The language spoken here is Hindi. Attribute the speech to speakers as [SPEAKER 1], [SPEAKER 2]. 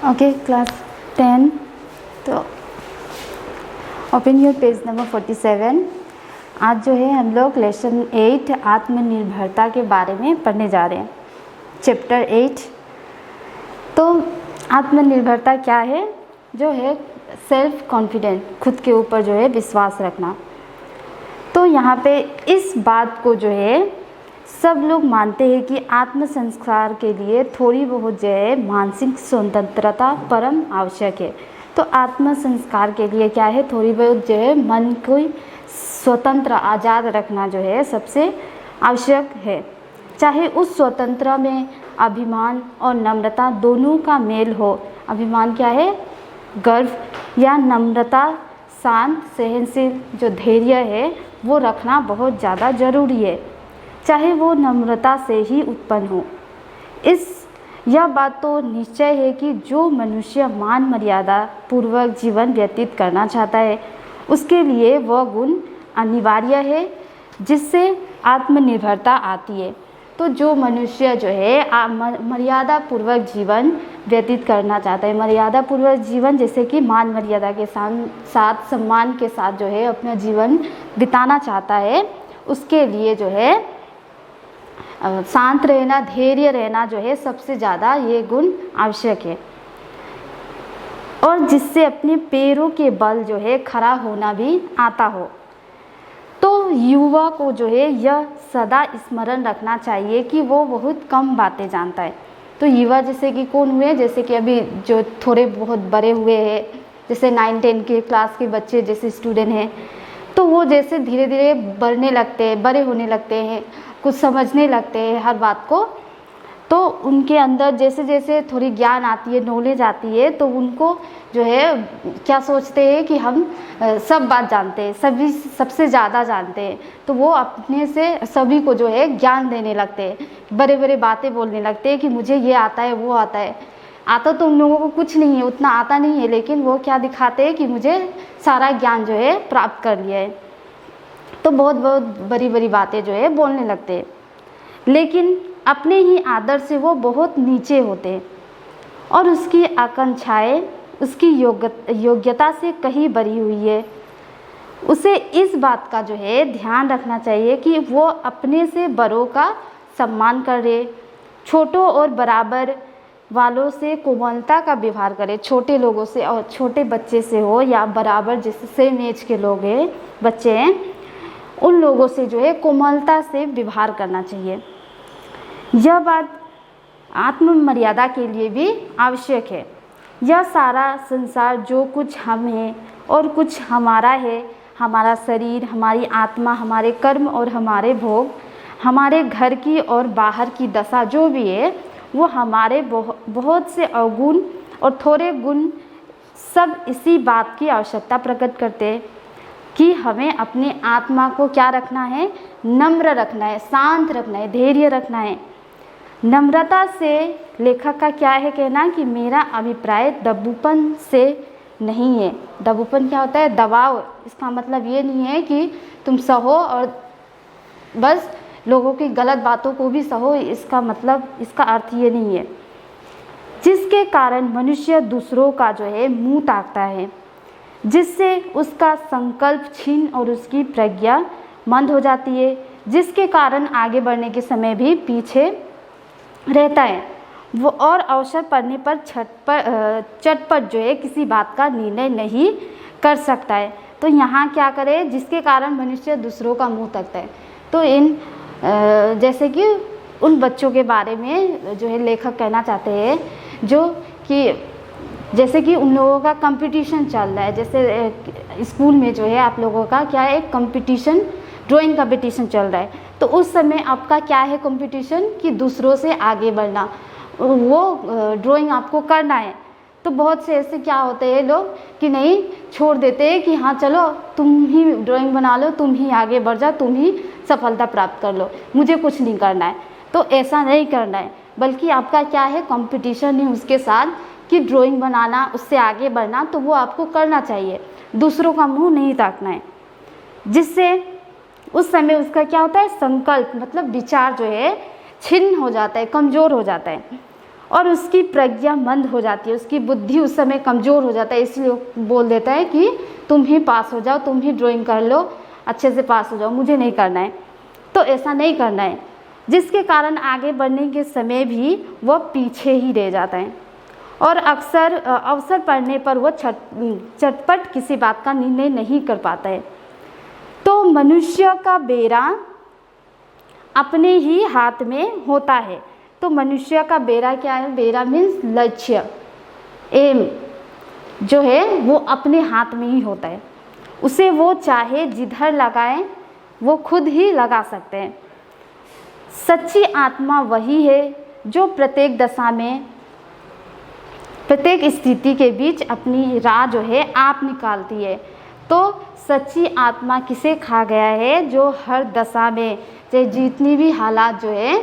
[SPEAKER 1] ओके क्लास 10, तो ओपन योर पेज नंबर 47। आज जो है हम लोग लेसन 8 आत्मनिर्भरता के बारे में पढ़ने जा रहे हैं, चैप्टर 8। तो आत्मनिर्भरता क्या है? जो है सेल्फ कॉन्फिडेंस, खुद के ऊपर जो है विश्वास रखना। तो यहाँ पे इस बात को जो है सब लोग मानते हैं कि आत्म संस्कार के लिए थोड़ी बहुत जो है मानसिक स्वतंत्रता परम आवश्यक है। तो आत्म संस्कार के लिए क्या है, थोड़ी बहुत जो है मन को स्वतंत्र आज़ाद रखना जो है सबसे आवश्यक है। चाहे उस स्वतंत्र में अभिमान और नम्रता दोनों का मेल हो। अभिमान क्या है? गर्व, या नम्रता शांत सहनशील जो धैर्य है वो रखना बहुत ज़्यादा ज़रूरी है, चाहे वो नम्रता से ही उत्पन्न हो। यह बात तो निश्चय है कि जो मनुष्य मान मर्यादा पूर्वक जीवन व्यतीत करना चाहता है उसके लिए वह गुण अनिवार्य है जिससे आत्मनिर्भरता आती है। तो जो मनुष्य जो है मर्यादा पूर्वक जीवन व्यतीत करना चाहता है, मर्यादा पूर्वक जीवन जैसे कि मान मर्यादा के साथ सम्मान के साथ जो है अपना जीवन बिताना चाहता है, उसके लिए जो है शांत रहना, धैर्य रहना जो है सबसे ज़्यादा ये गुण आवश्यक है। और जिससे अपने पैरों के बल जो है खड़ा होना भी आता हो। तो युवा को जो है यह सदा स्मरण रखना चाहिए कि वो बहुत कम बातें जानता है। तो युवा जैसे कि कौन हुए? जैसे कि अभी जो थोड़े बहुत बड़े हुए हैं, जैसे 9-10 के क्लास के बच्चे जैसे स्टूडेंट हैं, तो वो जैसे धीरे धीरे बढ़ने लगते हैं, बड़े होने लगते हैं, कुछ समझने लगते हैं हर बात को। तो उनके अंदर जैसे जैसे थोड़ी ज्ञान आती है, नॉलेज आती है, तो उनको जो है क्या सोचते हैं कि हम सब बात जानते हैं, सभी सबसे ज़्यादा जानते हैं। तो वो अपने से सभी को जो है ज्ञान देने लगते हैं, बड़े बड़े बातें बोलने लगते हैं कि मुझे ये आता है, वो आता है। आता तो उन लोगों को कुछ नहीं है, उतना आता नहीं है, लेकिन वो क्या दिखाते हैं कि मुझे सारा ज्ञान जो है प्राप्त कर लिया है। तो बहुत बहुत बड़ी बड़ी बातें जो है बोलने लगते हैं, लेकिन अपने ही आदर से वो बहुत नीचे होते हैं और उसकी आकांक्षाएं उसकी योग्यता से कहीं बड़ी हुई है। उसे इस बात का जो है ध्यान रखना चाहिए कि वो अपने से बड़ों का सम्मान करे, छोटों और बराबर वालों से कोमलता का व्यवहार करे। छोटे लोगों से, और छोटे बच्चे से हो या बराबर जैसे सेम एज के लोग हैं, बच्चे हैं, उन लोगों से जो है कोमलता से व्यवहार करना चाहिए। यह बात आत्म मर्यादा के लिए भी आवश्यक है। यह सारा संसार जो कुछ हम हैं और कुछ हमारा है, हमारा शरीर, हमारी आत्मा, हमारे कर्म और हमारे भोग, हमारे घर की और बाहर की दशा जो भी है, वो हमारे बहुत से अवगुण और थोड़े गुण सब इसी बात की आवश्यकता प्रकट करते हैं कि हमें अपने आत्मा को क्या रखना है? नम्र रखना है, शांत रखना है, धैर्य रखना है। नम्रता से लेखक का क्या है कहना कि मेरा अभिप्राय दबूपन से नहीं है। दबूपन क्या होता है? दबाव। इसका मतलब ये नहीं है कि तुम सहो और बस लोगों की गलत बातों को भी सहो, इसका मतलब, इसका अर्थ ये नहीं है। जिसके कारण मनुष्य दूसरों का जो है मुंह ताकता है, जिससे उसका संकल्प छीन और उसकी प्रज्ञा मंद हो जाती है, जिसके कारण आगे बढ़ने के समय भी पीछे रहता है। वो और अवसर पड़ने पर चटपट जो है किसी बात का निर्णय नहीं कर सकता है। तो यहाँ क्या करे? जिसके कारण मनुष्य दूसरों का मुंह ताकता है। तो इन जैसे कि उन बच्चों के बारे में जो है लेखक कहना चाहते हैं जो कि जैसे कि उन लोगों का कंपटीशन चल रहा है। जैसे स्कूल में जो है आप लोगों का क्या है? कंपटीशन, ड्राइंग कंपटीशन चल रहा है। तो उस समय आपका क्या है कंपटीशन? कि दूसरों से आगे बढ़ना, वो ड्राइंग आपको करना है। तो बहुत से ऐसे क्या होते हैं लोग कि नहीं, छोड़ देते हैं कि हाँ चलो तुम ही ड्राइंग बना लो, तुम ही आगे बढ़ जाओ, तुम ही सफलता प्राप्त कर लो, मुझे कुछ नहीं करना है। तो ऐसा नहीं करना है, बल्कि आपका क्या है? कंपटीशन है उसके साथ कि ड्राइंग बनाना, उससे आगे बढ़ना, तो वो आपको करना चाहिए। दूसरों का मुंह नहीं ताकना है, जिससे उस समय उसका क्या होता है, संकल्प मतलब विचार जो है छिन्न हो जाता है, कमज़ोर हो जाता है और उसकी प्रज्ञा मंद हो जाती है, उसकी बुद्धि उस समय कमज़ोर हो जाता है। इसलिए बोल देता है कि तुम ही पास हो जाओ, तुम ही ड्राइंग कर लो, अच्छे से पास हो जाओ, मुझे नहीं करना है। तो ऐसा नहीं करना है, जिसके कारण आगे बढ़ने के समय भी वह पीछे ही रह जाता है और अक्सर अवसर पड़ने पर वह चटपट किसी बात का निर्णय नहीं कर पाता है। तो मनुष्य का बेड़ा अपने ही हाथ में होता है। तो मनुष्य का बेड़ा क्या है, बेड़ा मीन्स लक्ष्य, एम जो है वो अपने हाथ में ही होता है, उसे वो चाहे जिधर लगाए वो खुद ही लगा सकते हैं। सच्ची आत्मा वही है जो प्रत्येक दशा में, प्रत्येक स्थिति के बीच अपनी राह जो है आप निकालती है। तो सच्ची आत्मा किसे खा गया है, जो हर दशा में चाहे जितनी भी हालात जो है